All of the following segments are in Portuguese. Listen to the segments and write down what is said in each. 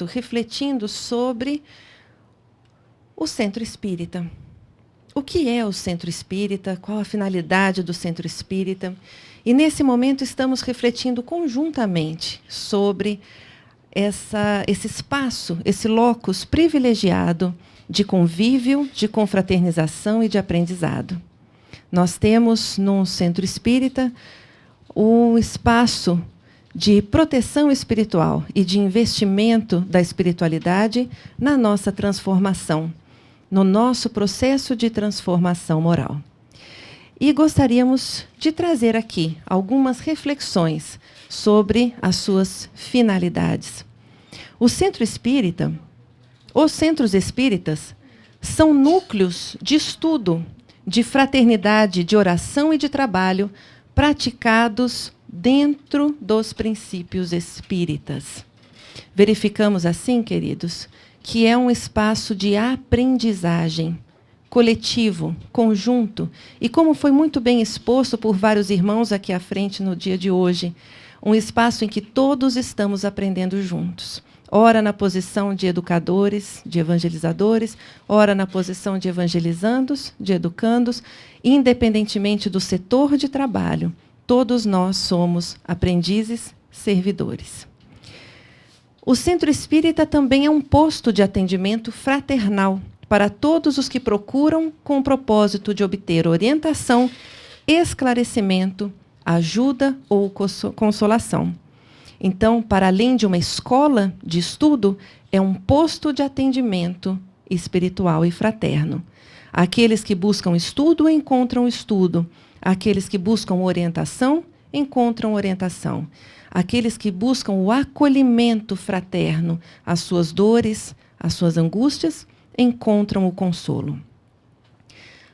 momento refletindo sobre o Centro Espírita. O que é o Centro Espírita? Qual a finalidade do Centro Espírita? E nesse momento estamos refletindo conjuntamente sobre esse espaço, esse locus privilegiado de convívio, de confraternização e de aprendizado. Nós temos no Centro Espírita um espaço de proteção espiritual e de investimento da espiritualidade na nossa transformação, no nosso processo de transformação moral. E gostaríamos de trazer aqui algumas reflexões sobre as suas finalidades. O Centro Espírita, os centros espíritas, são núcleos de estudo, de fraternidade, de oração e de trabalho praticados dentro dos princípios espíritas. Verificamos assim, queridos, que é um espaço de aprendizagem coletivo, conjunto, e como foi muito bem exposto por vários irmãos aqui à frente no dia de hoje, um espaço em que todos estamos aprendendo juntos. Ora na posição de educadores, de evangelizadores, ora na posição de evangelizandos, de educandos, independentemente do setor de trabalho, todos nós somos aprendizes, servidores. O Centro Espírita também é um posto de atendimento fraternal para todos os que procuram com o propósito de obter orientação, esclarecimento, ajuda ou consolação. Então, para além de uma escola de estudo, é um posto de atendimento espiritual e fraterno. Aqueles que buscam estudo encontram estudo. Aqueles que buscam orientação encontram orientação. Aqueles que buscam o acolhimento fraterno às suas dores, às suas angústias, encontram o consolo.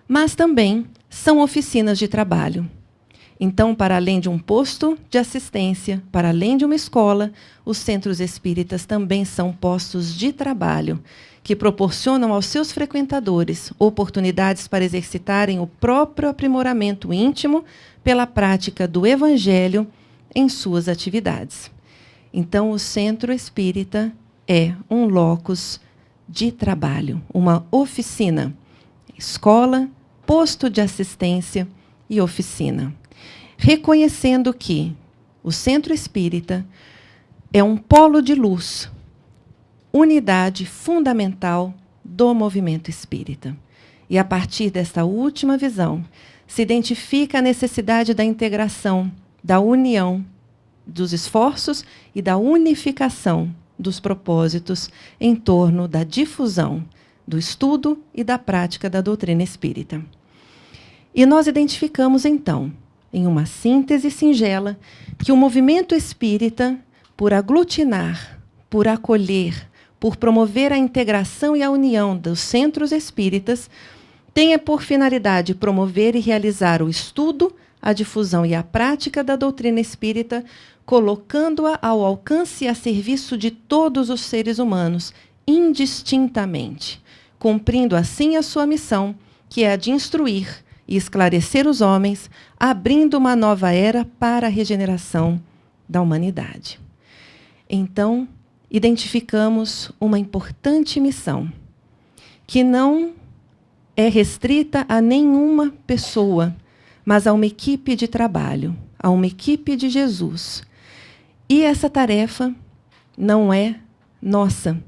Mas também são oficinas de trabalho. Então, para além de um posto de assistência, para além de uma escola, os centros espíritas também são postos de trabalho, que proporcionam aos seus frequentadores oportunidades para exercitarem o próprio aprimoramento íntimo pela prática do Evangelho em suas atividades. Então, o Centro Espírita é um locus de trabalho, uma oficina, escola, posto de assistência e oficina. Reconhecendo que o Centro Espírita é um polo de luz, unidade fundamental do movimento espírita. E a partir desta última visão, se identifica a necessidade da integração, da união dos esforços e da unificação dos propósitos em torno da difusão, do estudo e da prática da doutrina espírita. E nós identificamos, então, em uma síntese singela, que o movimento espírita, por aglutinar, por acolher, por promover a integração e a união dos centros espíritas, tenha por finalidade promover e realizar o estudo, a difusão e a prática da doutrina espírita, colocando-a ao alcance e a serviço de todos os seres humanos, indistintamente, cumprindo assim a sua missão, que é a de instruir e esclarecer os homens, abrindo uma nova era para a regeneração da humanidade. Então, identificamos uma importante missão, que não é restrita a nenhuma pessoa, mas a uma equipe de trabalho, a uma equipe de Jesus. E essa tarefa não é nossa,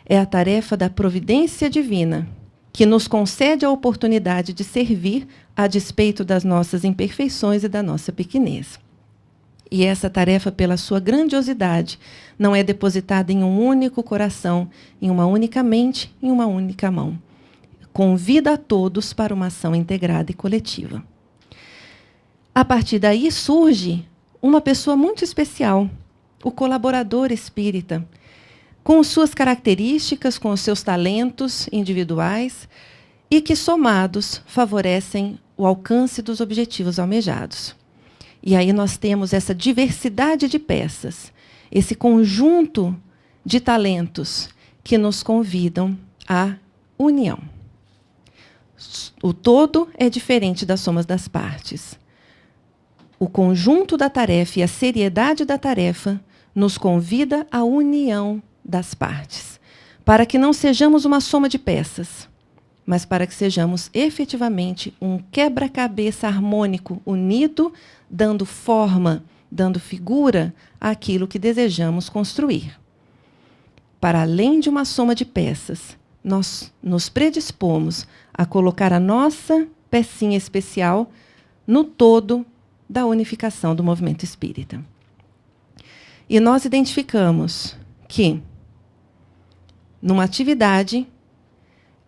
é a tarefa da providência divina, que nos concede a oportunidade de servir a despeito das nossas imperfeições e da nossa pequenez. E essa tarefa, pela sua grandiosidade, não é depositada em um único coração, em uma única mente, em uma única mão. Convida a todos para uma ação integrada e coletiva. A partir daí surge uma pessoa muito especial, o colaborador espírita, com suas características, com os seus talentos individuais e que, somados, favorecem o alcance dos objetivos almejados. E aí nós temos essa diversidade de peças, esse conjunto de talentos que nos convidam à união. O todo é diferente das somas das partes. O conjunto da tarefa e a seriedade da tarefa nos convida à união das partes, para que não sejamos uma soma de peças, mas para que sejamos efetivamente um quebra-cabeça harmônico, unido, dando forma, dando figura àquilo que desejamos construir. Para além de uma soma de peças, nós nos predispomos a colocar a nossa pecinha especial no todo da unificação do movimento espírita. E nós identificamos que, numa atividade,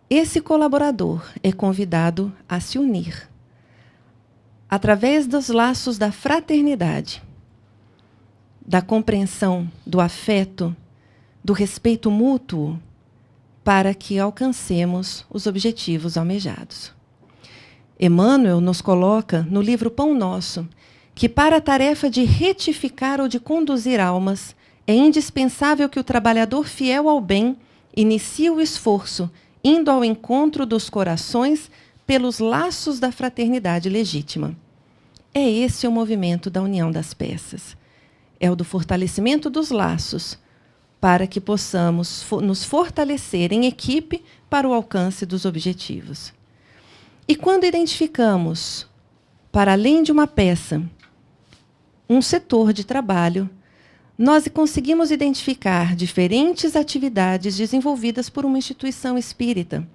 esse colaborador é convidado a se unir através dos laços da fraternidade, da compreensão, do afeto, do respeito mútuo, para que alcancemos os objetivos almejados. Emmanuel nos coloca no livro Pão Nosso que, para a tarefa de retificar ou de conduzir almas, é indispensável que o trabalhador fiel ao bem inicie o esforço, indo ao encontro dos corações pelos laços da fraternidade legítima. É esse o movimento da união das peças. É o do fortalecimento dos laços, para que possamos nos fortalecer em equipe para o alcance dos objetivos. E quando identificamos, para além de uma peça, um setor de trabalho, nós conseguimos identificar diferentes atividades desenvolvidas por uma instituição espírita,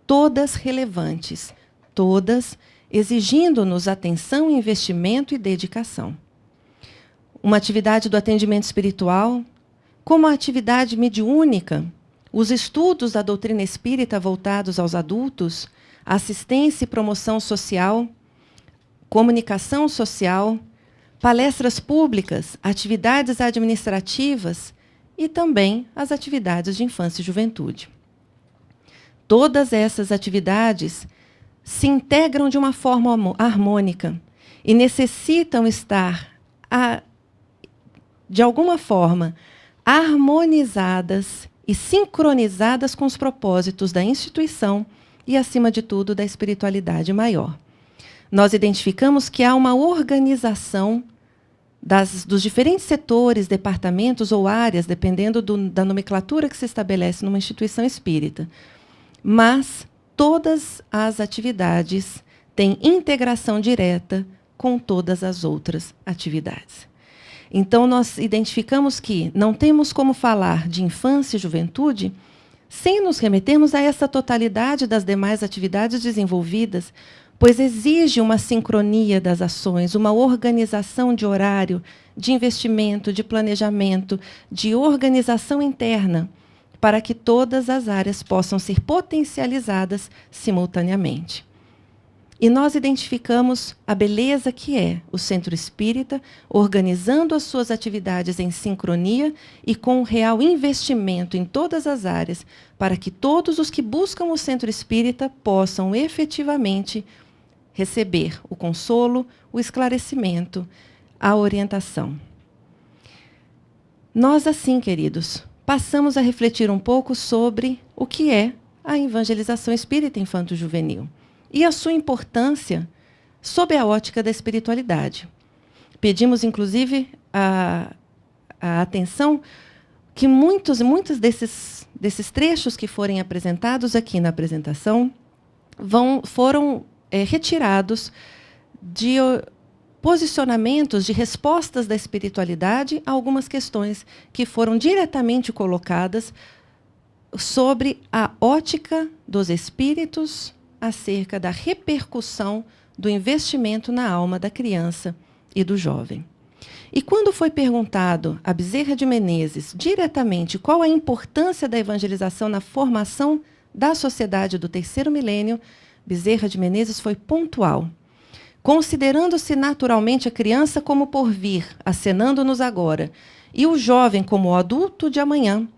todas relevantes, todas exigindo-nos atenção, investimento e dedicação. Uma atividade do atendimento espiritual, como a atividade mediúnica, os estudos da doutrina espírita voltados aos adultos, assistência e promoção social, comunicação social, palestras públicas, atividades administrativas e também as atividades de infância e juventude. Todas essas atividades se integram de uma forma harmônica e necessitam estar, de alguma forma, harmonizadas e sincronizadas com os propósitos da instituição e, acima de tudo, da espiritualidade maior. Nós identificamos que há uma organização dos diferentes setores, departamentos ou áreas, dependendo da nomenclatura que se estabelece numa instituição espírita. Mas todas as atividades têm integração direta com todas as outras atividades. Então, nós identificamos que não temos como falar de infância e juventude sem nos remetermos a essa totalidade das demais atividades desenvolvidas, pois exige uma sincronia das ações, uma organização de horário, de investimento, de planejamento, de organização interna, para que todas as áreas possam ser potencializadas simultaneamente. E nós identificamos a beleza que é o Centro Espírita, organizando as suas atividades em sincronia e com um real investimento em todas as áreas, para que todos os que buscam o Centro Espírita possam efetivamente receber o consolo, o esclarecimento, a orientação. Nós, assim, queridos, passamos a refletir um pouco sobre o que é a evangelização espírita infanto-juvenil e a sua importância sob a ótica da espiritualidade. Pedimos, inclusive, a atenção que muitos desses trechos que forem apresentados aqui na apresentação foram retirados de posicionamentos, de respostas da espiritualidade a algumas questões que foram diretamente colocadas sobre a ótica dos espíritos acerca da repercussão do investimento na alma da criança e do jovem. E quando foi perguntado a Bezerra de Menezes diretamente qual a importância da evangelização na formação da sociedade do terceiro milênio, Bezerra de Menezes foi pontual. Considerando-se naturalmente a criança como por vir, acenando-nos agora, e o jovem como o adulto de amanhã,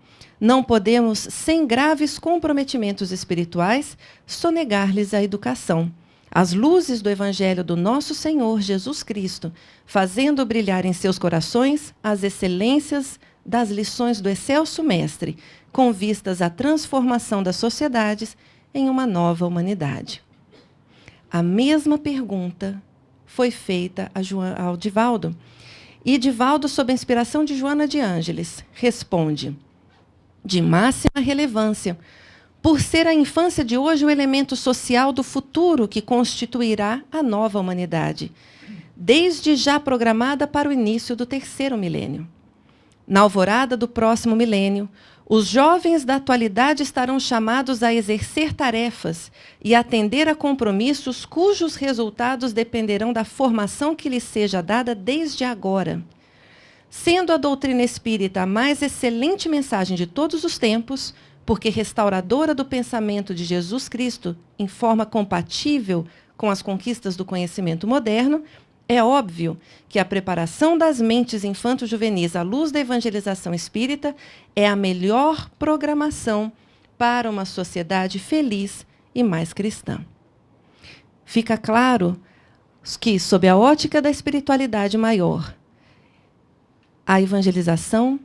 não podemos, sem graves comprometimentos espirituais, sonegar-lhes a educação, as luzes do Evangelho do nosso Senhor Jesus Cristo, fazendo brilhar em seus corações as excelências das lições do excelso Mestre, com vistas à transformação das sociedades em uma nova humanidade. A mesma pergunta foi feita ao Divaldo. E Divaldo, sob a inspiração de Joana de Ângeles, responde: de máxima relevância, por ser a infância de hoje o elemento social do futuro que constituirá a nova humanidade, desde já programada para o início do 3º milênio. Na alvorada do próximo milênio, os jovens da atualidade estarão chamados a exercer tarefas e atender a compromissos cujos resultados dependerão da formação que lhes seja dada desde agora. Sendo a doutrina espírita a mais excelente mensagem de todos os tempos, porque restauradora do pensamento de Jesus Cristo em forma compatível com as conquistas do conhecimento moderno, é óbvio que a preparação das mentes infanto-juvenis à luz da evangelização espírita é a melhor programação para uma sociedade feliz e mais cristã. Fica claro que, sob a ótica da espiritualidade maior, a evangelização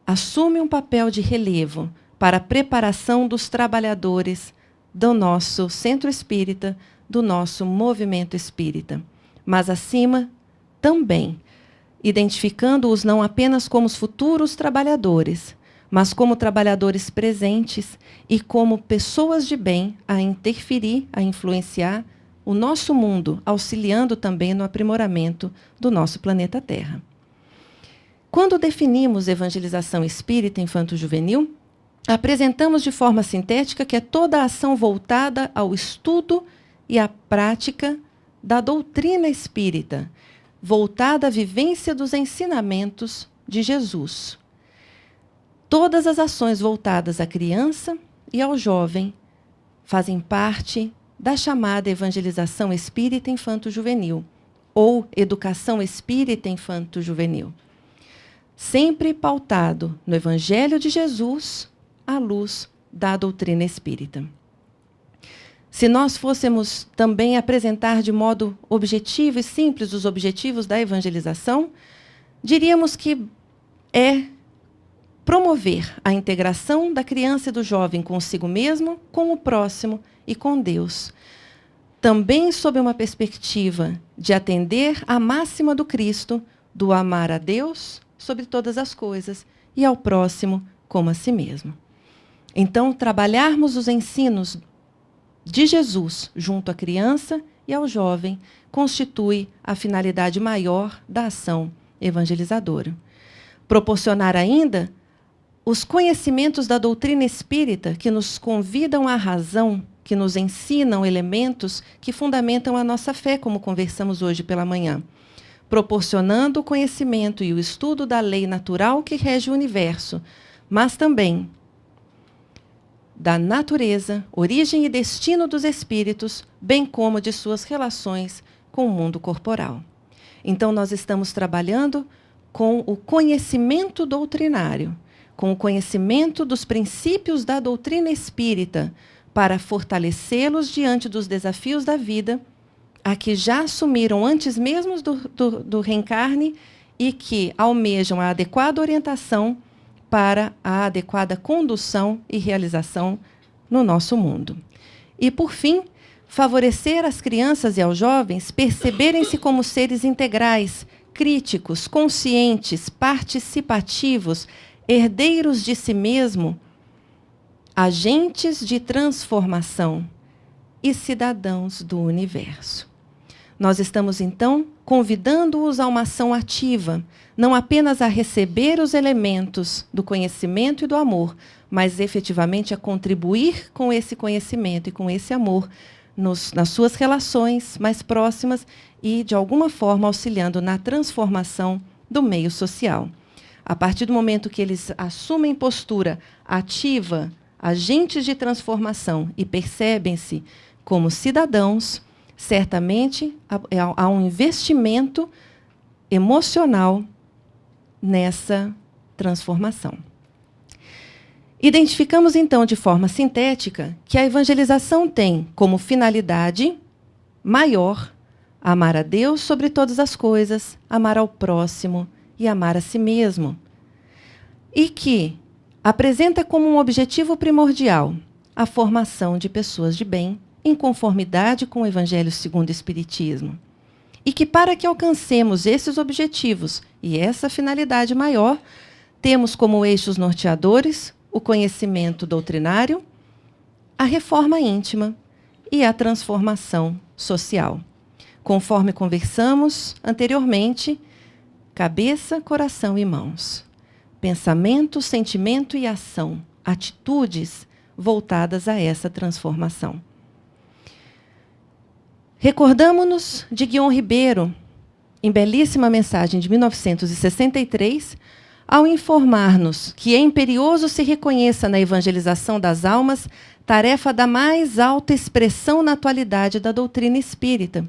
assume um papel de relevo para a preparação dos trabalhadores do nosso centro espírita, do nosso movimento espírita. Mas, acima, também, identificando-os não apenas como os futuros trabalhadores, mas como trabalhadores presentes e como pessoas de bem a interferir, a influenciar o nosso mundo, auxiliando também no aprimoramento do nosso planeta Terra. Quando definimos evangelização espírita infanto-juvenil, apresentamos de forma sintética que é toda a ação voltada ao estudo e à prática da doutrina espírita, voltada à vivência dos ensinamentos de Jesus. Todas as ações voltadas à criança e ao jovem fazem parte da chamada evangelização espírita infanto-juvenil, ou educação espírita infanto-juvenil, sempre pautado no Evangelho de Jesus, à luz da doutrina espírita. Se nós fôssemos também apresentar de modo objetivo e simples os objetivos da evangelização, diríamos que é promover a integração da criança e do jovem consigo mesmo, com o próximo e com Deus. Também sob uma perspectiva de atender à máxima do Cristo, do amar a Deus sobre todas as coisas e ao próximo como a si mesmo. Então, trabalharmos os ensinos de Jesus junto à criança e ao jovem constitui a finalidade maior da ação evangelizadora. Proporcionar ainda os conhecimentos da doutrina espírita que nos convidam à razão, que nos ensinam elementos que fundamentam a nossa fé, como conversamos hoje pela manhã, proporcionando o conhecimento e o estudo da lei natural que rege o universo, mas também da natureza, origem e destino dos espíritos, bem como de suas relações com o mundo corporal. Então, nós estamos trabalhando com o conhecimento doutrinário, com o conhecimento dos princípios da doutrina espírita, para fortalecê-los diante dos desafios da vida, a que já assumiram antes mesmo do reencarne e que almejam a adequada orientação para a adequada condução e realização no nosso mundo. E, por fim, favorecer as crianças e aos jovens perceberem-se como seres integrais, críticos, conscientes, participativos, herdeiros de si mesmo, agentes de transformação e cidadãos do universo. Nós estamos, então, convidando-os a uma ação ativa, não apenas a receber os elementos do conhecimento e do amor, mas efetivamente a contribuir com esse conhecimento e com esse amor nas suas relações mais próximas e, de alguma forma, auxiliando na transformação do meio social. A partir do momento que eles assumem postura ativa, agentes de transformação e percebem-se como cidadãos, certamente há um investimento emocional nessa transformação. Identificamos, então, de forma sintética, que a evangelização tem como finalidade maior amar a Deus sobre todas as coisas, amar ao próximo e amar a si mesmo. E que apresenta como um objetivo primordial a formação de pessoas de bem, em conformidade com o Evangelho segundo o Espiritismo. E que, para que alcancemos esses objetivos e essa finalidade maior, temos como eixos norteadores o conhecimento doutrinário, a reforma íntima e a transformação social. Conforme conversamos anteriormente, cabeça, coração e mãos. Pensamento, sentimento e ação. Atitudes voltadas a essa transformação. Recordamo-nos de Guion Ribeiro, em belíssima mensagem de 1963, ao informar-nos que é imperioso se reconheça na evangelização das almas tarefa da mais alta expressão na atualidade da doutrina espírita.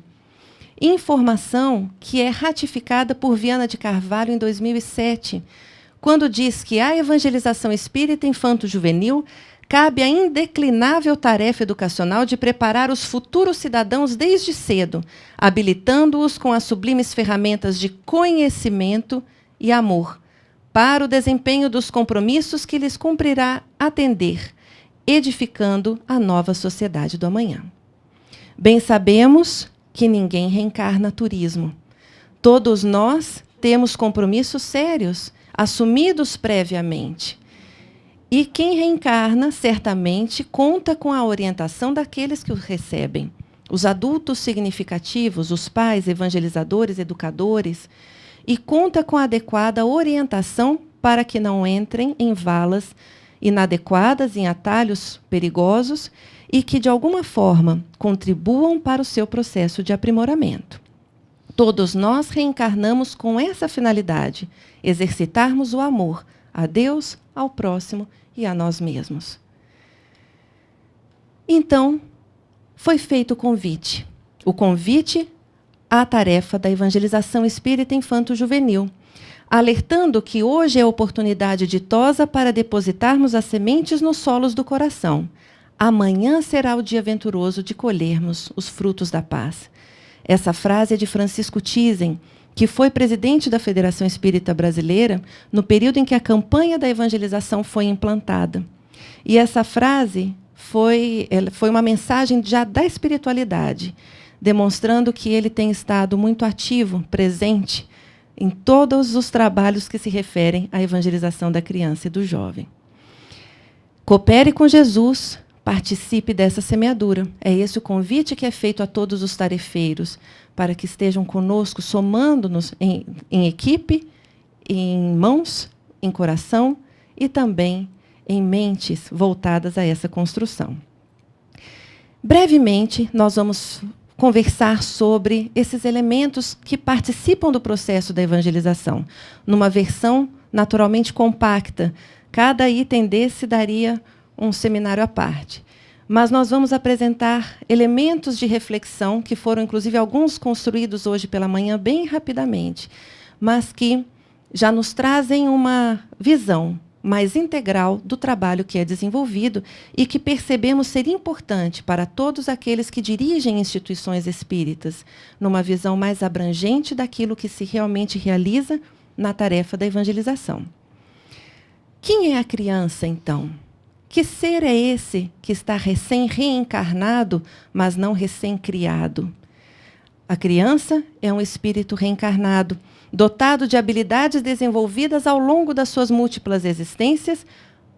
Informação que é ratificada por Viana de Carvalho em 2007, quando diz que a evangelização espírita infanto-juvenil cabe a indeclinável tarefa educacional de preparar os futuros cidadãos desde cedo, habilitando-os com as sublimes ferramentas de conhecimento e amor, para o desempenho dos compromissos que lhes cumprirá atender, edificando a nova sociedade do amanhã. Bem sabemos que ninguém reencarna turismo. Todos nós temos compromissos sérios, assumidos previamente. E quem reencarna, certamente, conta com a orientação daqueles que o recebem. Os adultos significativos, os pais, evangelizadores, educadores, e conta com a adequada orientação para que não entrem em valas inadequadas, em atalhos perigosos, e que, de alguma forma, contribuam para o seu processo de aprimoramento. Todos nós reencarnamos com essa finalidade, exercitarmos o amor a Deus, ao próximo e a nós mesmos. Então, foi feito o convite à tarefa da evangelização espírita infanto-juvenil, alertando que hoje é a oportunidade ditosa para depositarmos as sementes nos solos do coração. Amanhã será o dia venturoso de colhermos os frutos da paz. Essa frase é de Francisco Thyssen, que foi presidente da Federação Espírita Brasileira no período em que a campanha da evangelização foi implantada. E essa frase foi uma mensagem já da espiritualidade, demonstrando que ele tem estado muito ativo, presente, em todos os trabalhos que se referem à evangelização da criança e do jovem. Coopere com Jesus, participe dessa semeadura. É esse o convite que é feito a todos os tarefeiros, para que estejam conosco, somando-nos em equipe, em mãos, em coração e também em mentes voltadas a essa construção. Brevemente, nós vamos conversar sobre esses elementos que participam do processo da evangelização, numa versão naturalmente compacta. Cada item desse daria um seminário à parte. Mas nós vamos apresentar elementos de reflexão, que foram, inclusive, alguns construídos hoje pela manhã, bem rapidamente, mas que já nos trazem uma visão mais integral do trabalho que é desenvolvido e que percebemos ser importante para todos aqueles que dirigem instituições espíritas, numa visão mais abrangente daquilo que se realmente realiza na tarefa da evangelização. Quem é a criança, então? Que ser é esse que está recém-reencarnado, mas não recém-criado? A criança é um espírito reencarnado, dotado de habilidades desenvolvidas ao longo das suas múltiplas existências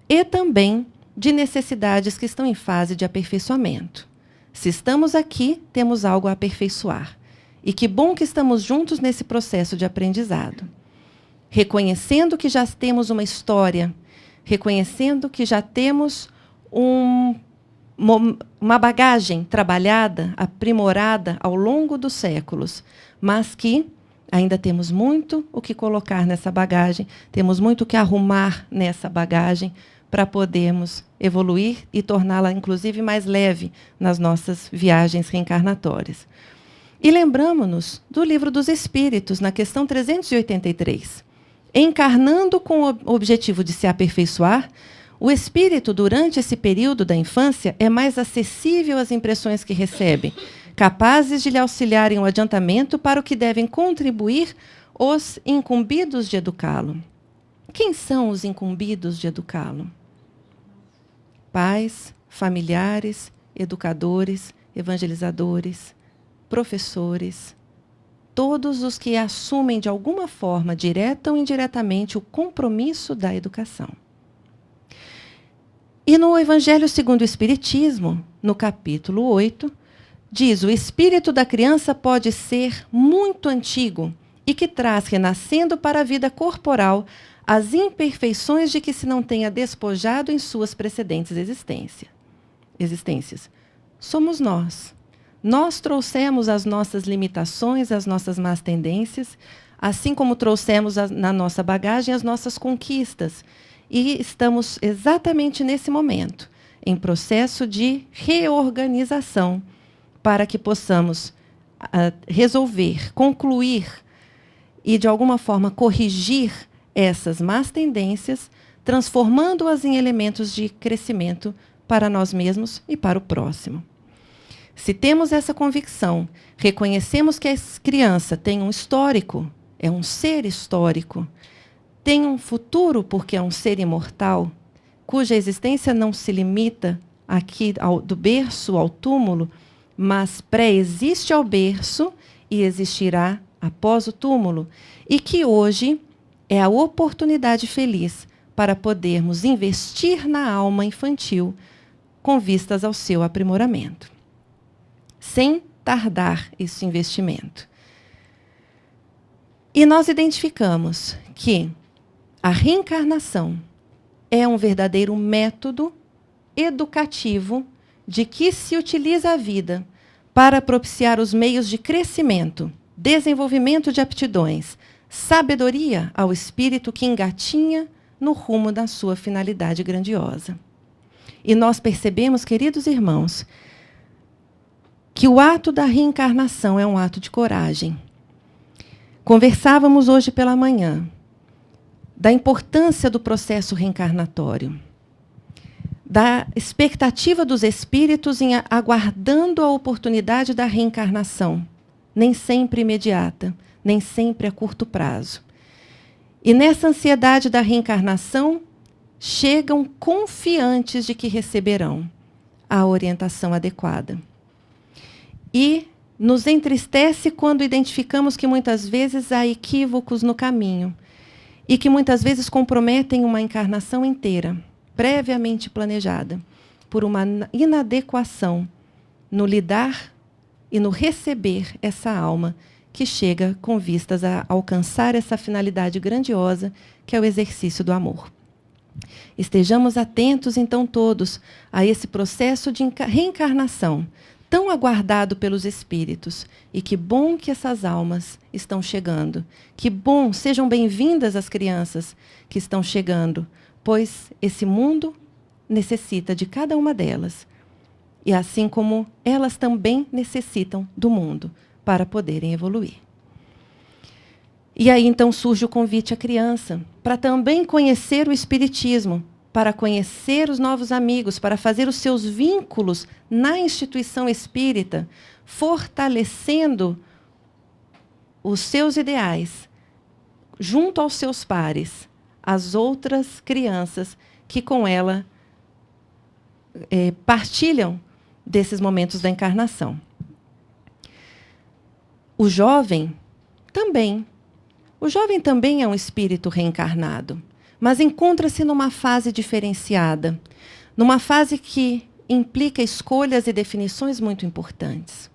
e também de necessidades que estão em fase de aperfeiçoamento. Se estamos aqui, temos algo a aperfeiçoar. E que bom que estamos juntos nesse processo de aprendizado. Reconhecendo que já temos uma história, reconhecendo que já temos uma bagagem trabalhada, aprimorada ao longo dos séculos, mas que ainda temos muito o que colocar nessa bagagem, temos muito o que arrumar nessa bagagem para podermos evoluir e torná-la, inclusive, mais leve nas nossas viagens reencarnatórias. E lembramos-nos do Livro dos Espíritos, na questão 383. Encarnando com o objetivo de se aperfeiçoar, o espírito, durante esse período da infância, é mais acessível às impressões que recebe, capazes de lhe auxiliarem o adiantamento para o que devem contribuir os incumbidos de educá-lo. Quem são os incumbidos de educá-lo? Pais, familiares, educadores, evangelizadores, professores, todos os que assumem de alguma forma, direta ou indiretamente, o compromisso da educação. E no Evangelho segundo o Espiritismo, no capítulo 8, diz: o espírito da criança pode ser muito antigo e que traz, renascendo para a vida corporal, as imperfeições de que se não tenha despojado em suas precedentes existências. Somos nós. Nós trouxemos as nossas limitações, as nossas más tendências, assim como trouxemos na nossa bagagem as nossas conquistas. E estamos exatamente nesse momento, em processo de reorganização, para que possamos resolver, concluir e, de alguma forma, corrigir essas más tendências, transformando-as em elementos de crescimento para nós mesmos e para o próximo. Se temos essa convicção, reconhecemos que a criança tem um histórico, é um ser histórico, tem um futuro porque é um ser imortal, cuja existência não se limita aqui do berço ao túmulo, mas pré-existe ao berço e existirá após o túmulo, e que hoje é a oportunidade feliz para podermos investir na alma infantil com vistas ao seu aprimoramento, sem tardar esse investimento. E nós identificamos que a reencarnação é um verdadeiro método educativo de que se utiliza a vida para propiciar os meios de crescimento, desenvolvimento de aptidões, sabedoria ao espírito que engatinha no rumo da sua finalidade grandiosa. E nós percebemos, queridos irmãos, que o ato da reencarnação é um ato de coragem. Conversávamos hoje pela manhã da importância do processo reencarnatório, da expectativa dos espíritos em aguardando a oportunidade da reencarnação, nem sempre imediata, nem sempre a curto prazo. E nessa ansiedade da reencarnação, chegam confiantes de que receberão a orientação adequada. E nos entristece quando identificamos que muitas vezes há equívocos no caminho e que muitas vezes comprometem uma encarnação inteira, previamente planejada, por uma inadequação no lidar e no receber essa alma que chega com vistas a alcançar essa finalidade grandiosa que é o exercício do amor. Estejamos atentos, então, todos a esse processo de reencarnação, tão aguardado pelos espíritos. E que bom que essas almas estão chegando. Que bom, sejam bem-vindas as crianças que estão chegando, pois esse mundo necessita de cada uma delas. E assim como elas também necessitam do mundo para poderem evoluir. E aí, então, surge o convite à criança para também conhecer o Espiritismo, para conhecer os novos amigos, para fazer os seus vínculos na instituição espírita, fortalecendo os seus ideais junto aos seus pares, as outras crianças que com ela partilham desses momentos da encarnação. O jovem também. O jovem também é um espírito reencarnado, mas encontra-se numa fase diferenciada, numa fase que implica escolhas e definições muito importantes.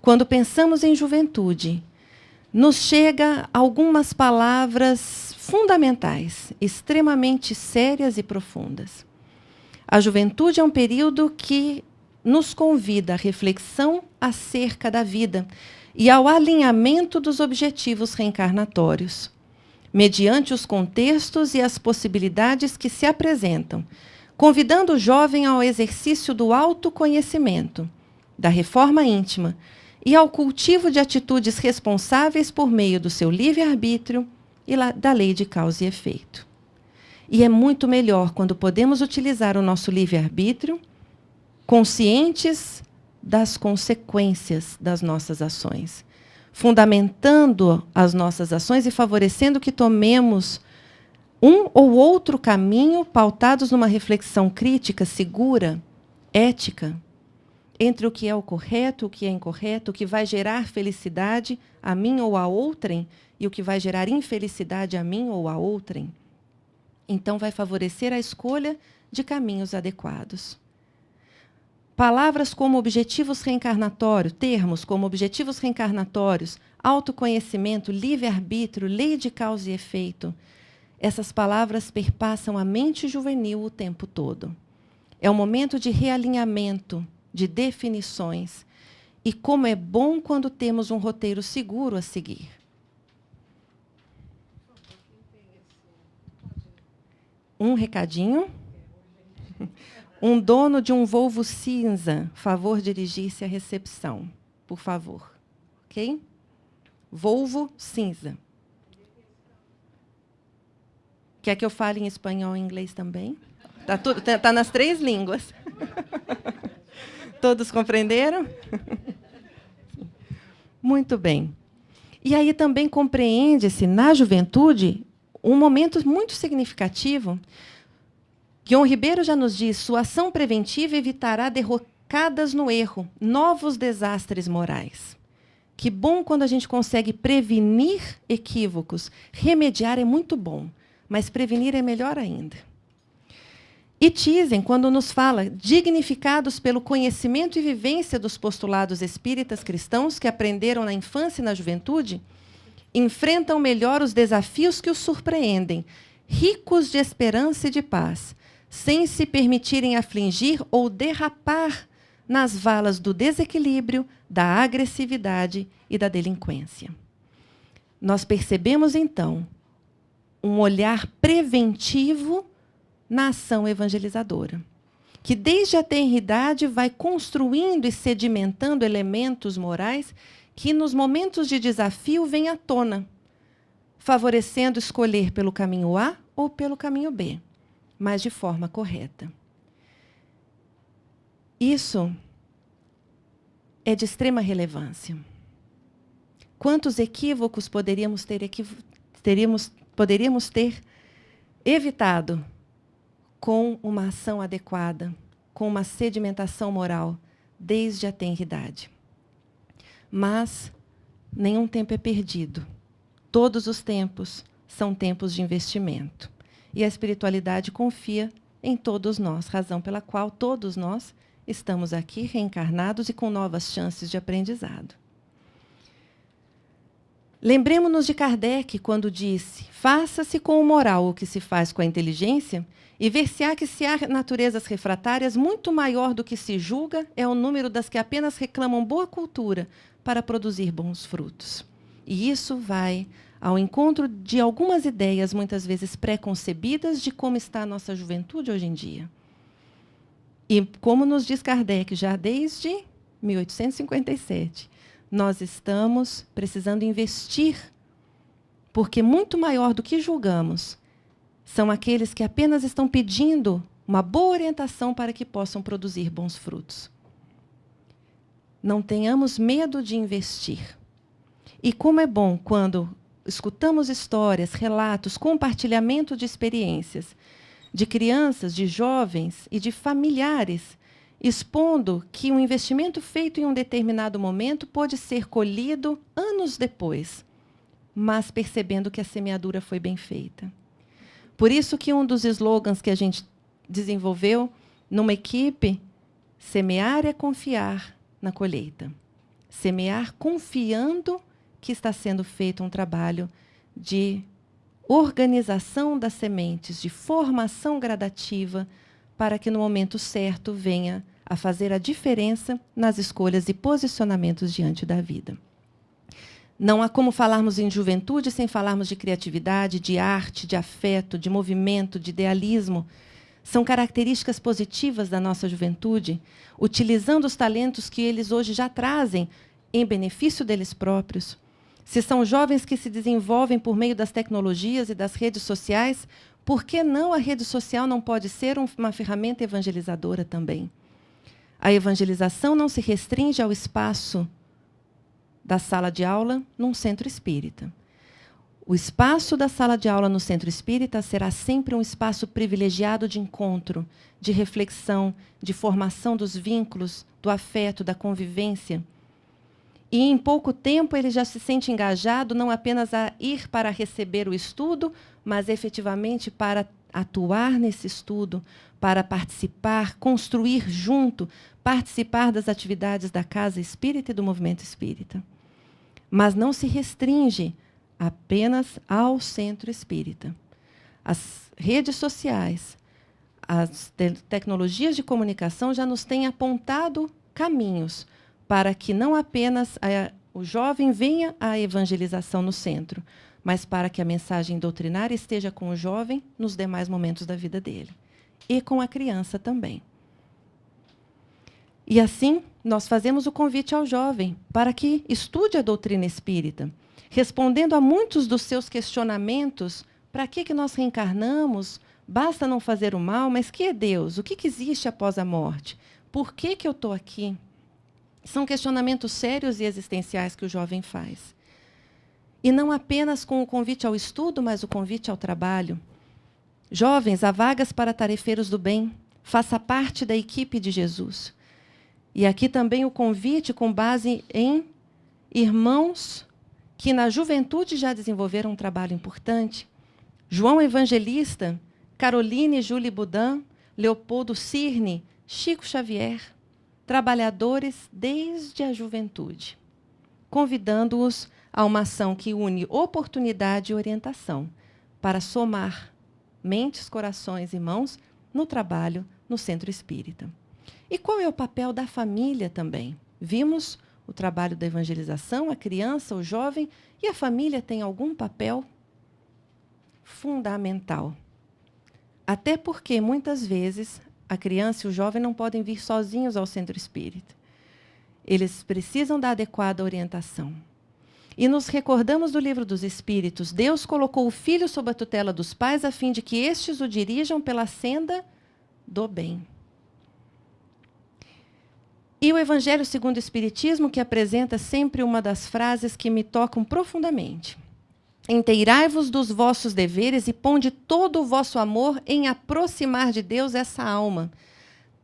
Quando pensamos em juventude, nos chega algumas palavras fundamentais, extremamente sérias e profundas. A juventude é um período que nos convida à reflexão acerca da vida e ao alinhamento dos objetivos reencarnatórios, mediante os contextos e as possibilidades que se apresentam, convidando o jovem ao exercício do autoconhecimento, da reforma íntima e ao cultivo de atitudes responsáveis por meio do seu livre-arbítrio e da lei de causa e efeito. E é muito melhor quando podemos utilizar o nosso livre-arbítrio conscientes das consequências das nossas ações, fundamentando as nossas ações e favorecendo que tomemos um ou outro caminho pautados numa reflexão crítica, segura, ética, entre o que é o correto, o que é incorreto, o que vai gerar felicidade a mim ou a outrem e o que vai gerar infelicidade a mim ou a outrem. Então, vai favorecer a escolha de caminhos adequados. Palavras como objetivos reencarnatórios, termos como objetivos reencarnatórios, autoconhecimento, livre-arbítrio, lei de causa e efeito, essas palavras perpassam a mente juvenil o tempo todo. É um momento de realinhamento, de definições. E como é bom quando temos um roteiro seguro a seguir. Um recadinho. Um dono de um Volvo cinza, favor dirigir-se à recepção, por favor. Ok? Volvo cinza. Quer que eu fale em espanhol e inglês também? Tá nas 3 línguas. Todos compreenderam? Muito bem. E aí também compreende-se, na juventude, um momento muito significativo. Guion Ribeiro já nos diz: sua ação preventiva evitará derrocadas no erro, novos desastres morais. Que bom quando a gente consegue prevenir equívocos. Remediar é muito bom, mas prevenir é melhor ainda. E Thyssen, quando nos fala, dignificados pelo conhecimento e vivência dos postulados espíritas cristãos que aprenderam na infância e na juventude, enfrentam melhor os desafios que os surpreendem, ricos de esperança e de paz, sem se permitirem afligir ou derrapar nas valas do desequilíbrio, da agressividade e da delinquência. Nós percebemos, então, um olhar preventivo na ação evangelizadora, que desde a tenridade vai construindo e sedimentando elementos morais que, nos momentos de desafio, vêm à tona, favorecendo escolher pelo caminho A ou pelo caminho B, mas de forma correta. Isso é de extrema relevância. Quantos equívocos poderíamos ter evitado com uma ação adequada, com uma sedimentação moral, desde a tenridade? Mas nenhum tempo é perdido. Todos os tempos são tempos de investimento. E a espiritualidade confia em todos nós, razão pela qual todos nós estamos aqui reencarnados e com novas chances de aprendizado. Lembremos-nos de Kardec quando disse: faça-se com o moral o que se faz com a inteligência, e ver-se-á que se há naturezas refratárias muito maior do que se julga é o número das que apenas reclamam boa cultura para produzir bons frutos. E isso vai ao encontro de algumas ideias, muitas vezes pré-concebidas, de como está a nossa juventude hoje em dia. E como nos diz Kardec, já desde 1857, nós estamos precisando investir, porque muito maior do que julgamos são aqueles que apenas estão pedindo uma boa orientação para que possam produzir bons frutos. Não tenhamos medo de investir. E como é bom quando escutamos histórias, relatos, compartilhamento de experiências de crianças, de jovens e de familiares, expondo que um investimento feito em um determinado momento pode ser colhido anos depois, mas percebendo que a semeadura foi bem feita. Por isso que um dos slogans que a gente desenvolveu numa equipe, semear é confiar na colheita. Semear confiando que está sendo feito um trabalho de organização das sementes, de formação gradativa, para que no momento certo venha a fazer a diferença nas escolhas e posicionamentos diante da vida. Não há como falarmos em juventude sem falarmos de criatividade, de arte, de afeto, de movimento, de idealismo. São características positivas da nossa juventude, utilizando os talentos que eles hoje já trazem em benefício deles próprios. Se são jovens que se desenvolvem por meio das tecnologias e das redes sociais, por que não a rede social não pode ser uma ferramenta evangelizadora também? A evangelização não se restringe ao espaço da sala de aula num centro espírita. O espaço da sala de aula no centro espírita será sempre um espaço privilegiado de encontro, de reflexão, de formação dos vínculos, do afeto, da convivência. E em pouco tempo ele já se sente engajado não apenas a ir para receber o estudo, mas efetivamente para atuar nesse estudo para participar, construir junto, participar das atividades da Casa Espírita e do Movimento Espírita. Mas não se restringe apenas ao Centro Espírita. As redes sociais, as tecnologias de comunicação já nos têm apontado caminhos para que não apenas o jovem venha à evangelização no centro, mas para que a mensagem doutrinária esteja com o jovem nos demais momentos da vida dele. E com a criança também. E assim, nós fazemos o convite ao jovem para que estude a doutrina espírita, respondendo a muitos dos seus questionamentos: para que nós reencarnamos? Basta não fazer o mal, mas que é Deus? O que existe após a morte? Por que eu estou aqui? São questionamentos sérios e existenciais que o jovem faz. E não apenas com o convite ao estudo, mas o convite ao trabalho. Jovens, há vagas para tarefeiros do bem. Faça parte da equipe de Jesus. E aqui também o convite com base em irmãos que na juventude já desenvolveram um trabalho importante. João Evangelista, Caroline Júlia Boudin, Leopoldo Cirne, Chico Xavier, trabalhadores desde a juventude, convidando-os a uma ação que une oportunidade e orientação para somar mentes, corações e mãos no trabalho no Centro Espírita. E qual é o papel da família também? Vimos o trabalho da evangelização, a criança, o jovem, e a família tem algum papel fundamental. Até porque, muitas vezes, a criança e o jovem não podem vir sozinhos ao Centro Espírita. Eles precisam da adequada orientação. E nos recordamos do Livro dos Espíritos. Deus colocou o filho sob a tutela dos pais a fim de que estes o dirijam pela senda do bem. E o Evangelho segundo o Espiritismo, que apresenta sempre uma das frases que me tocam profundamente. Inteirai-vos dos vossos deveres e ponde todo o vosso amor em aproximar de Deus essa alma.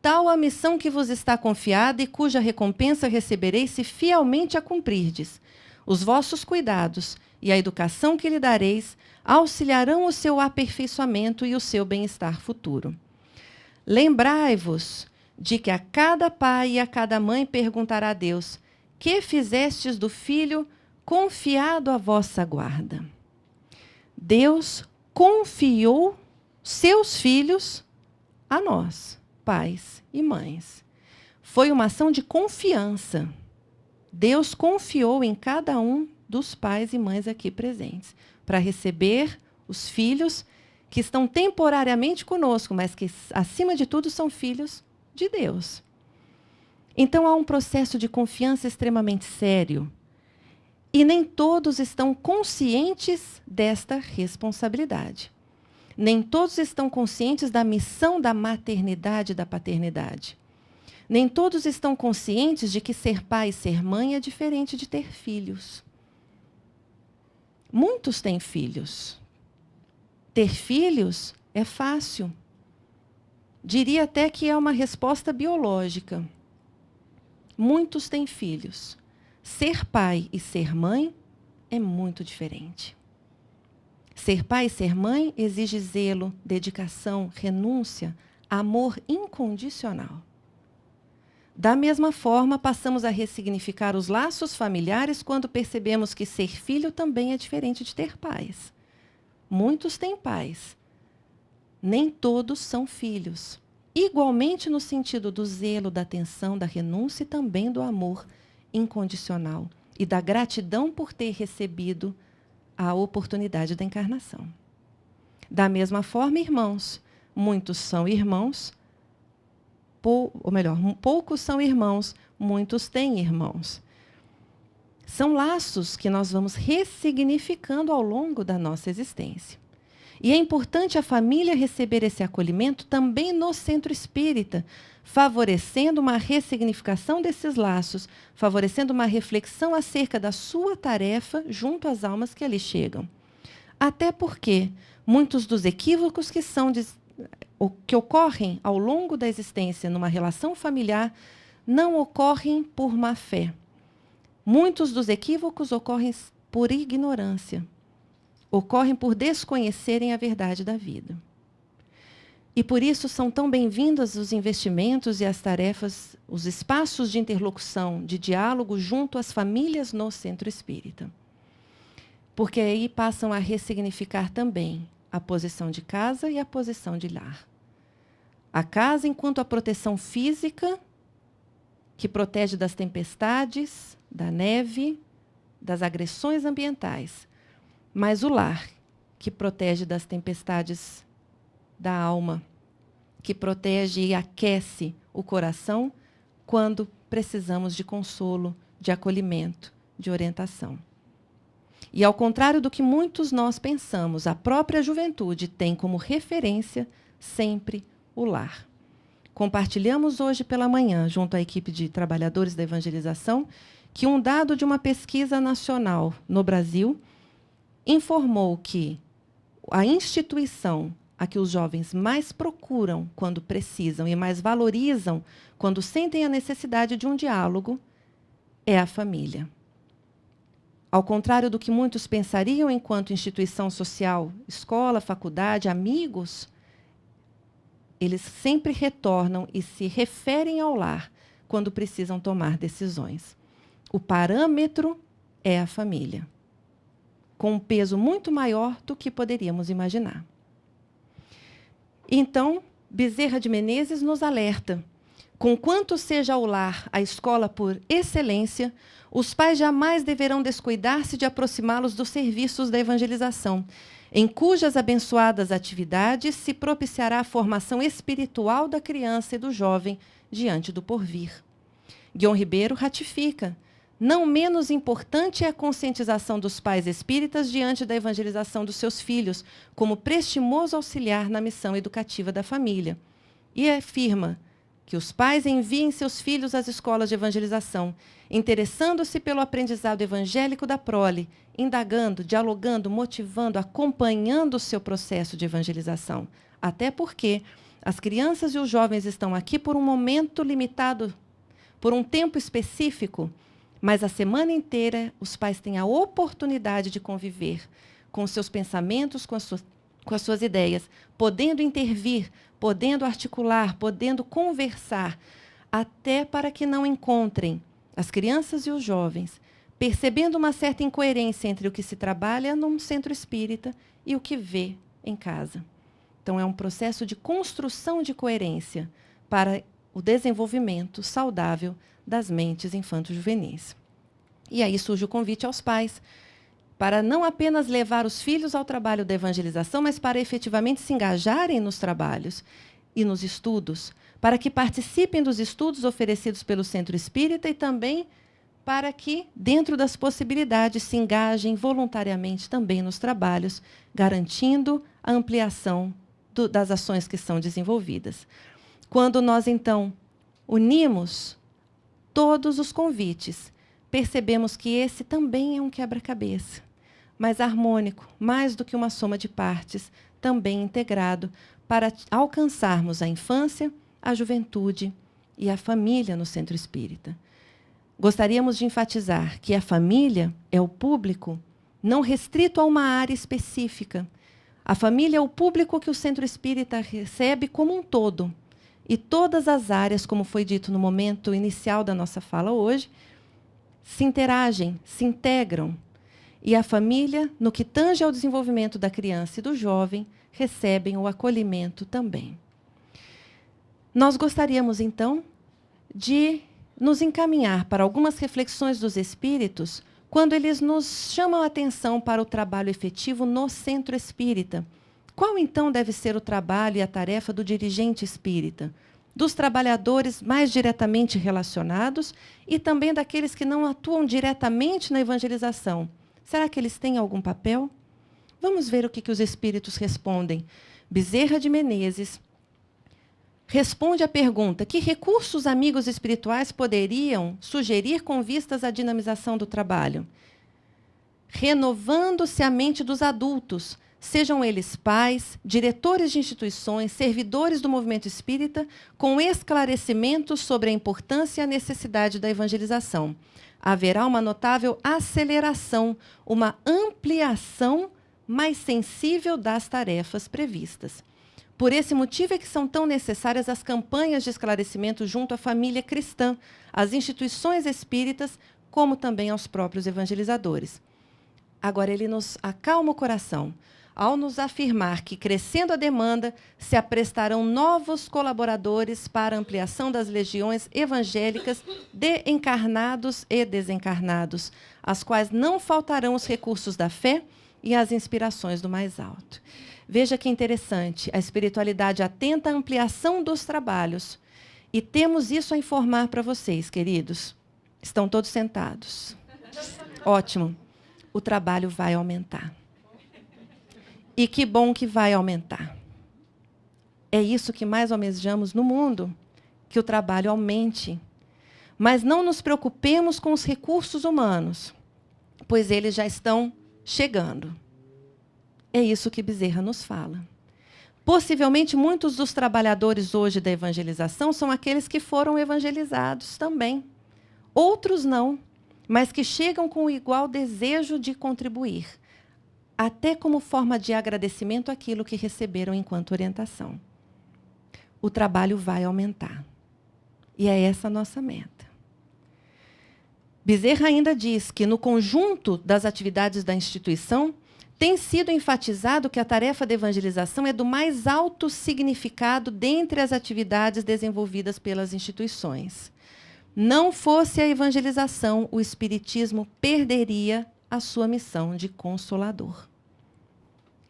Tal a missão que vos está confiada e cuja recompensa recebereis se fielmente a cumprirdes. Os vossos cuidados e a educação que lhe dareis auxiliarão o seu aperfeiçoamento e o seu bem-estar futuro. Lembrai-vos de que a cada pai e a cada mãe perguntará a Deus: que fizestes do filho confiado à vossa guarda? Deus confiou seus filhos a nós, pais e mães. Foi uma ação de confiança. Deus confiou em cada um dos pais e mães aqui presentes para receber os filhos que estão temporariamente conosco, mas que, acima de tudo, são filhos de Deus. Então, há um processo de confiança extremamente sério. E nem todos estão conscientes desta responsabilidade. Nem todos estão conscientes da missão da maternidade e da paternidade. Nem todos estão conscientes de que ser pai e ser mãe é diferente de ter filhos. Muitos têm filhos. Ter filhos é fácil. Diria até que é uma resposta biológica. Muitos têm filhos. Ser pai e ser mãe é muito diferente. Ser pai e ser mãe exige zelo, dedicação, renúncia, amor incondicional. Da mesma forma, passamos a ressignificar os laços familiares quando percebemos que ser filho também é diferente de ter pais. Muitos têm pais. Nem todos são filhos. Igualmente no sentido do zelo, da atenção, da renúncia e também do amor incondicional e da gratidão por ter recebido a oportunidade da encarnação. Da mesma forma, irmãos, muitos são irmãos, poucos são irmãos, muitos têm irmãos. São laços que nós vamos ressignificando ao longo da nossa existência. E é importante a família receber esse acolhimento também no Centro Espírita, favorecendo uma ressignificação desses laços, favorecendo uma reflexão acerca da sua tarefa junto às almas que ali chegam. Até porque muitos dos equívocos que ocorrem ao longo da existência numa relação familiar não ocorrem por má fé. Muitos dos equívocos ocorrem por ignorância. Ocorrem por desconhecerem a verdade da vida. E por isso são tão bem-vindos os investimentos e as tarefas, os espaços de interlocução, de diálogo junto às famílias no centro espírita. Porque aí passam a ressignificar também a posição de casa e a posição de lar. A casa enquanto a proteção física, que protege das tempestades, da neve, das agressões ambientais. Mas o lar, que protege das tempestades da alma, que protege e aquece o coração quando precisamos de consolo, de acolhimento, de orientação. E ao contrário do que muitos nós pensamos, a própria juventude tem como referência sempre o lar. Compartilhamos hoje pela manhã, junto à equipe de trabalhadores da evangelização, que um dado de uma pesquisa nacional no Brasil informou que a instituição a que os jovens mais procuram quando precisam e mais valorizam quando sentem a necessidade de um diálogo é a família. Ao contrário do que muitos pensariam enquanto instituição social, escola, faculdade, amigos, eles sempre retornam e se referem ao lar quando precisam tomar decisões. O parâmetro é a família, com um peso muito maior do que poderíamos imaginar. Então, Bezerra de Menezes nos alerta: conquanto seja o lar a escola por excelência, os pais jamais deverão descuidar-se de aproximá-los dos serviços da evangelização, em cujas abençoadas atividades se propiciará a formação espiritual da criança e do jovem diante do porvir. Guiom Ribeiro ratifica: não menos importante é a conscientização dos pais espíritas diante da evangelização dos seus filhos, como prestimoso auxiliar na missão educativa da família. E afirma que os pais enviem seus filhos às escolas de evangelização, interessando-se pelo aprendizado evangélico da prole, indagando, dialogando, motivando, acompanhando o seu processo de evangelização. Até porque as crianças e os jovens estão aqui por um momento limitado, por um tempo específico, mas a semana inteira os pais têm a oportunidade de conviver com os seus pensamentos, com as suas ideias, podendo intervir, podendo articular, podendo conversar, até para que não encontrem as crianças e os jovens percebendo uma certa incoerência entre o que se trabalha num centro espírita e o que vê em casa. Então, é um processo de construção de coerência para o desenvolvimento saudável das mentes infanto-juvenis. E aí surge o convite aos pais para não apenas levar os filhos ao trabalho da evangelização, mas para efetivamente se engajarem nos trabalhos e nos estudos, para que participem dos estudos oferecidos pelo Centro Espírita e também para que, dentro das possibilidades, se engajem voluntariamente também nos trabalhos, garantindo a ampliação das ações que são desenvolvidas. Quando nós, então, unimos todos os convites, percebemos que esse também é um quebra-cabeça, mas harmônico, mais do que uma soma de partes, também integrado, para alcançarmos a infância, a juventude e a família no centro espírita. Gostaríamos de enfatizar que a família é o público não restrito a uma área específica. A família é o público que o centro espírita recebe como um todo. E todas as áreas, como foi dito no momento inicial da nossa fala hoje, se interagem, se integram. E a família, no que tange ao desenvolvimento da criança e do jovem, recebem o acolhimento também. Nós gostaríamos, então, de nos encaminhar para algumas reflexões dos espíritos quando eles nos chamam a atenção para o trabalho efetivo no centro espírita. Qual, então, deve ser o trabalho e a tarefa do dirigente espírita, dos trabalhadores mais diretamente relacionados e também daqueles que não atuam diretamente na evangelização? Será que eles têm algum papel? Vamos ver o que os espíritos respondem. Bezerra de Menezes responde à pergunta: que recursos amigos espirituais poderiam sugerir com vistas à dinamização do trabalho? Renovando-se a mente dos adultos, sejam eles pais, diretores de instituições, servidores do movimento espírita, com esclarecimentos sobre a importância e a necessidade da evangelização. Haverá uma notável aceleração, uma ampliação mais sensível das tarefas previstas. Por esse motivo é que são tão necessárias as campanhas de esclarecimento junto à família cristã, às instituições espíritas, como também aos próprios evangelizadores. Agora, ele nos acalma o coração, ao nos afirmar que, crescendo a demanda, se aprestarão novos colaboradores para a ampliação das legiões evangélicas de encarnados e desencarnados, às quais não faltarão os recursos da fé e as inspirações do mais alto. Veja que interessante, a espiritualidade atenta à ampliação dos trabalhos. E temos isso a informar para vocês, queridos. Estão todos sentados. Ótimo. O trabalho vai aumentar. E que bom que vai aumentar. É isso que mais almejamos no mundo, que o trabalho aumente. Mas não nos preocupemos com os recursos humanos, pois eles já estão chegando. É isso que Bezerra nos fala. Possivelmente, muitos dos trabalhadores hoje da evangelização são aqueles que foram evangelizados também. Outros não, mas que chegam com o igual desejo de contribuir, até como forma de agradecimento àquilo que receberam enquanto orientação. O trabalho vai aumentar. E é essa a nossa meta. Bezerra ainda diz que, no conjunto das atividades da instituição, tem sido enfatizado que a tarefa de evangelização é do mais alto significado dentre as atividades desenvolvidas pelas instituições. Não fosse a evangelização, o Espiritismo perderia a sua missão de consolador.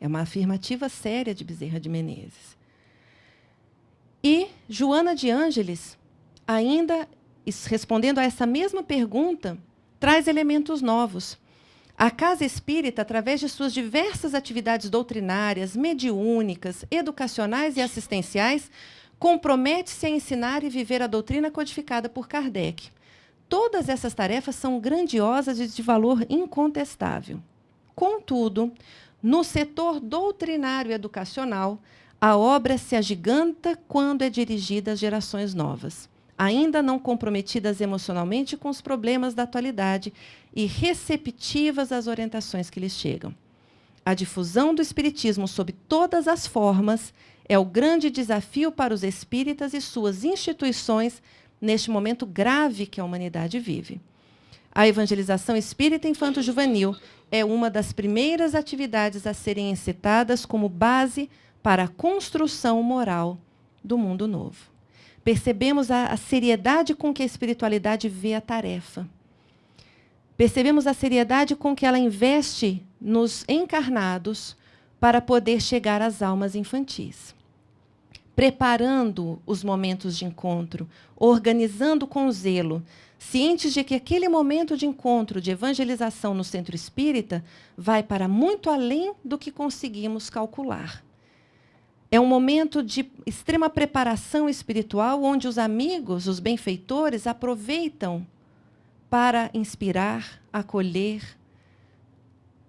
É uma afirmativa séria de Bezerra de Menezes. E Joana de Ângeles, ainda respondendo a essa mesma pergunta, traz elementos novos. A Casa Espírita, através de suas diversas atividades doutrinárias, mediúnicas, educacionais e assistenciais, compromete-se a ensinar e viver a doutrina codificada por Kardec. Todas essas tarefas são grandiosas e de valor incontestável. Contudo, no setor doutrinário e educacional, a obra se agiganta quando é dirigida às gerações novas, ainda não comprometidas emocionalmente com os problemas da atualidade e receptivas às orientações que lhes chegam. A difusão do espiritismo sob todas as formas é o grande desafio para os espíritas e suas instituições neste momento grave que a humanidade vive. A evangelização espírita infanto-juvenil é uma das primeiras atividades a serem encetadas como base para a construção moral do mundo novo. Percebemos a seriedade com que a espiritualidade vê a tarefa. Percebemos a seriedade com que ela investe nos encarnados para poder chegar às almas infantis. Preparando os momentos de encontro, organizando com zelo, cientes de que aquele momento de encontro, de evangelização no centro espírita, vai para muito além do que conseguimos calcular. É um momento de extrema preparação espiritual, onde os amigos, os benfeitores, aproveitam para inspirar, acolher,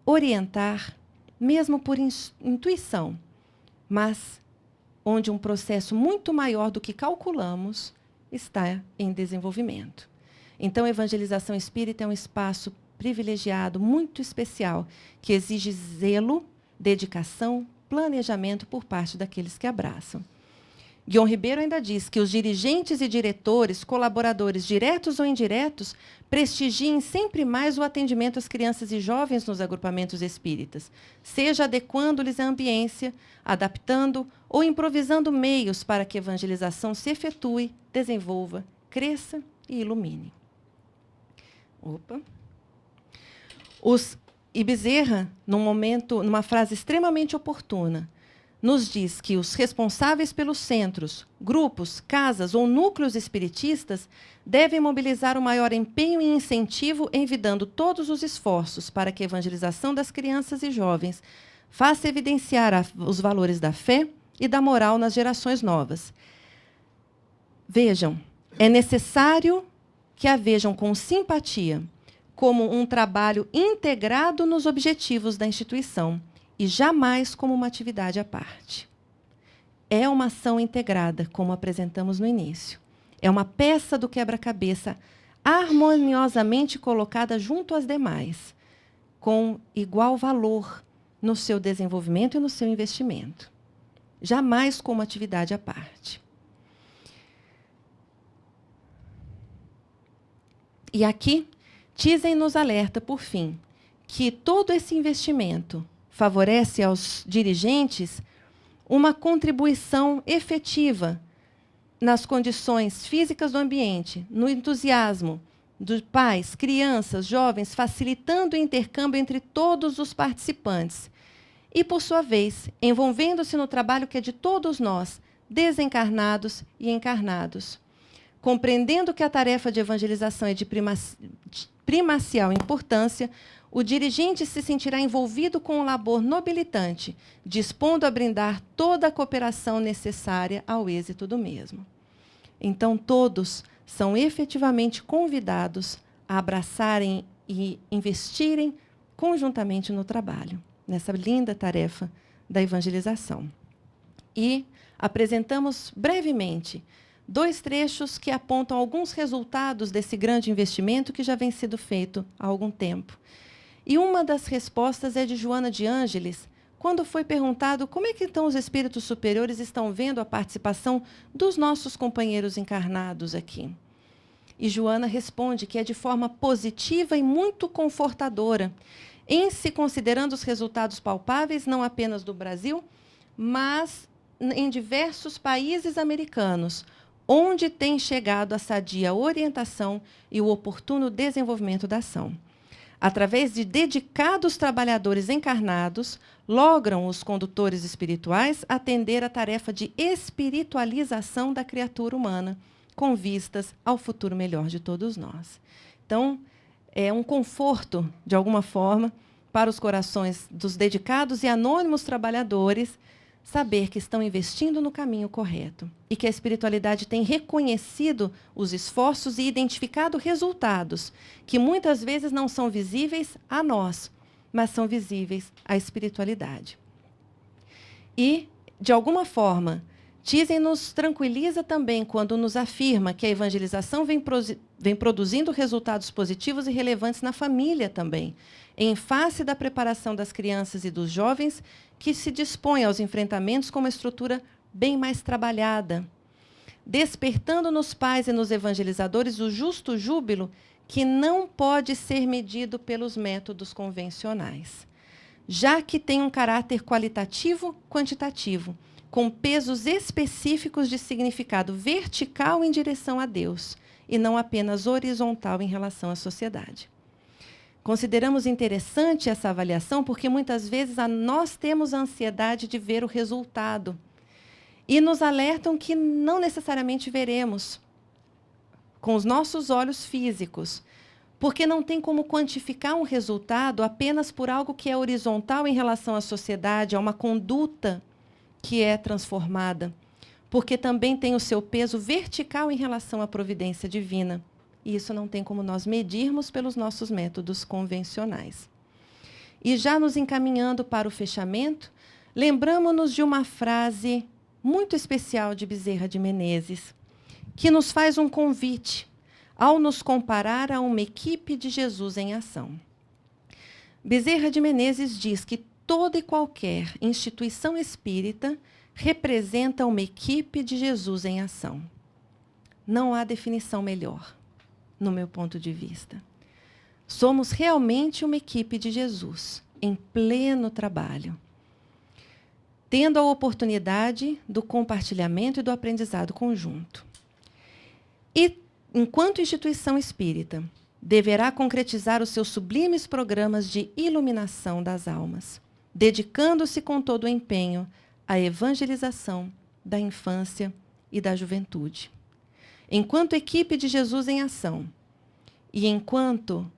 orientar, mesmo por intuição, mas onde um processo muito maior do que calculamos está em desenvolvimento. Então, a evangelização espírita é um espaço privilegiado, muito especial, que exige zelo, dedicação, planejamento por parte daqueles que abraçam. Guion Ribeiro ainda diz que os dirigentes e diretores, colaboradores diretos ou indiretos, prestigiem sempre mais o atendimento às crianças e jovens nos agrupamentos espíritas, seja adequando-lhes a ambiência, adaptando ou improvisando meios para que a evangelização se efetue, desenvolva, cresça e ilumine. E Bezerra, numa frase extremamente oportuna, nos diz que os responsáveis pelos centros, grupos, casas ou núcleos espiritistas devem mobilizar o maior empenho e incentivo, envidando todos os esforços para que a evangelização das crianças e jovens faça evidenciar os valores da fé e da moral nas gerações novas. Vejam, é necessário que a vejam com simpatia, como um trabalho integrado nos objetivos da instituição, e jamais como uma atividade à parte. É uma ação integrada, como apresentamos no início. É uma peça do quebra-cabeça harmoniosamente colocada junto às demais, com igual valor no seu desenvolvimento e no seu investimento. jamais como atividade à parte. E aqui, Thyssen nos alerta, por fim, que todo esse investimento favorece aos dirigentes uma contribuição efetiva nas condições físicas do ambiente, no entusiasmo dos pais, crianças, jovens, facilitando o intercâmbio entre todos os participantes. E, por sua vez, envolvendo-se no trabalho que é de todos nós, desencarnados e encarnados. Compreendendo que a tarefa de evangelização é de primacial importância, o dirigente se sentirá envolvido com um labor nobilitante, dispondo a brindar toda a cooperação necessária ao êxito do mesmo. Então, todos são efetivamente convidados a abraçarem e investirem conjuntamente no trabalho, nessa linda tarefa da evangelização. E apresentamos brevemente 2 trechos que apontam alguns resultados desse grande investimento que já vem sendo feito há algum tempo. E uma das respostas é de Joana de Ângeles, quando foi perguntado como é que então os espíritos superiores estão vendo a participação dos nossos companheiros encarnados aqui. E Joana responde que é de forma positiva e muito confortadora, em se considerando os resultados palpáveis não apenas do Brasil, mas em diversos países americanos, onde tem chegado a sadia orientação e o oportuno desenvolvimento da ação. Através de dedicados trabalhadores encarnados, logram os condutores espirituais atender à tarefa de espiritualização da criatura humana, com vistas ao futuro melhor de todos nós. Então, é um conforto, de alguma forma, para os corações dos dedicados e anônimos trabalhadores, saber que estão investindo no caminho correto e que a espiritualidade tem reconhecido os esforços e identificado resultados que muitas vezes não são visíveis a nós, mas são visíveis à espiritualidade. E, de alguma forma, Thyssen nos tranquiliza também quando nos afirma que a evangelização vem produzindo resultados positivos e relevantes na família também, em face da preparação das crianças e dos jovens que se dispõem aos enfrentamentos com uma estrutura bem mais trabalhada, despertando nos pais e nos evangelizadores o justo júbilo que não pode ser medido pelos métodos convencionais, já que tem um caráter qualitativo-quantitativo, com pesos específicos de significado vertical em direção a Deus, e não apenas horizontal em relação à sociedade. Consideramos interessante essa avaliação porque muitas vezes nós temos a ansiedade de ver o resultado e nos alertam que não necessariamente veremos com os nossos olhos físicos, porque não tem como quantificar um resultado apenas por algo que é horizontal em relação à sociedade, a uma conduta que é transformada, porque também tem o seu peso vertical em relação à providência divina. E isso não tem como nós medirmos pelos nossos métodos convencionais. E já nos encaminhando para o fechamento, lembramos-nos de uma frase muito especial de Bezerra de Menezes, que nos faz um convite ao nos comparar a uma equipe de Jesus em ação. Bezerra de Menezes diz que toda e qualquer instituição espírita representa uma equipe de Jesus em ação. Não há definição melhor, no meu ponto de vista. Somos realmente uma equipe de Jesus, em pleno trabalho, tendo a oportunidade do compartilhamento e do aprendizado conjunto. E, enquanto instituição espírita, deverá concretizar os seus sublimes programas de iluminação das almas, dedicando-se com todo o empenho à evangelização da infância e da juventude. Enquanto equipe de Jesus em ação, e enquanto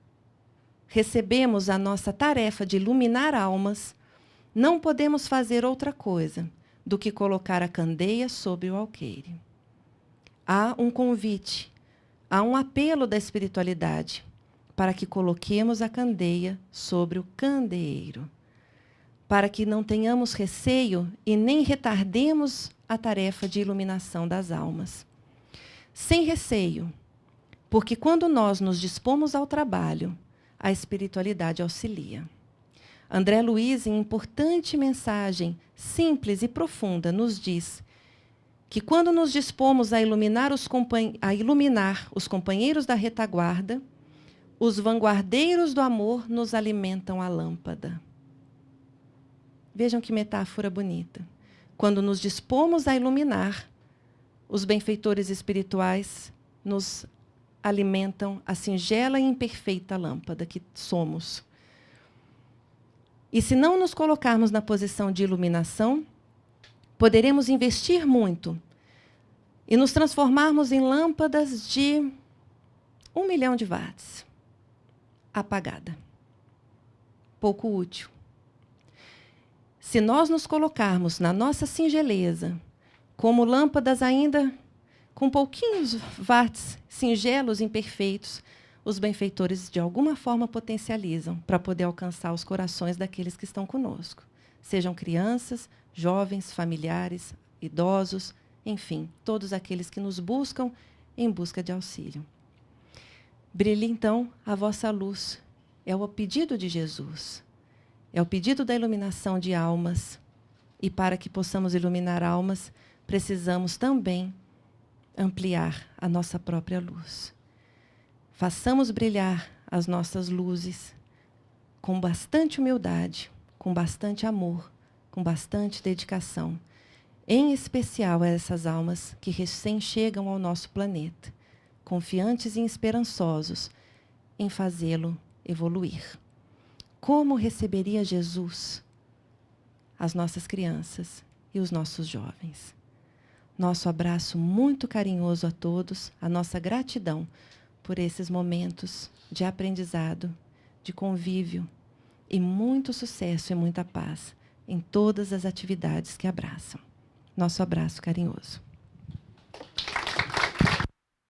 recebemos a nossa tarefa de iluminar almas, não podemos fazer outra coisa do que colocar a candeia sobre o alqueire. Há um convite, há um apelo da espiritualidade para que coloquemos a candeia sobre o candeeiro, para que não tenhamos receio e nem retardemos a tarefa de iluminação das almas. Sem receio, porque quando nós nos dispomos ao trabalho, a espiritualidade auxilia. André Luiz, em importante mensagem simples e profunda, nos diz que quando nos dispomos a iluminar os companheiros da retaguarda, os vanguardeiros do amor nos alimentam a lâmpada. Vejam que metáfora bonita. Quando nos dispomos a iluminar, os benfeitores espirituais nos alimentam a singela e imperfeita lâmpada que somos. E se não nos colocarmos na posição de iluminação, poderemos investir muito e nos transformarmos em lâmpadas de 1 milhão de watts, apagada, pouco útil. Se nós nos colocarmos na nossa singeleza, como lâmpadas ainda com pouquinhos watts, singelos, imperfeitos, os benfeitores de alguma forma potencializam para poder alcançar os corações daqueles que estão conosco. Sejam crianças, jovens, familiares, idosos, enfim, todos aqueles que nos buscam em busca de auxílio. Brilhe, então, a vossa luz. É o pedido de Jesus. É o pedido da iluminação de almas. E para que possamos iluminar almas, precisamos também ampliar a nossa própria luz. Façamos brilhar as nossas luzes com bastante humildade, com bastante amor, com bastante dedicação, em especial a essas almas que recém chegam ao nosso planeta, confiantes e esperançosos em fazê-lo evoluir. Como receberia Jesus as nossas crianças e os nossos jovens? Nosso abraço muito carinhoso a todos, a nossa gratidão por esses momentos de aprendizado, de convívio e muito sucesso e muita paz em todas as atividades que abraçam. Nosso abraço carinhoso.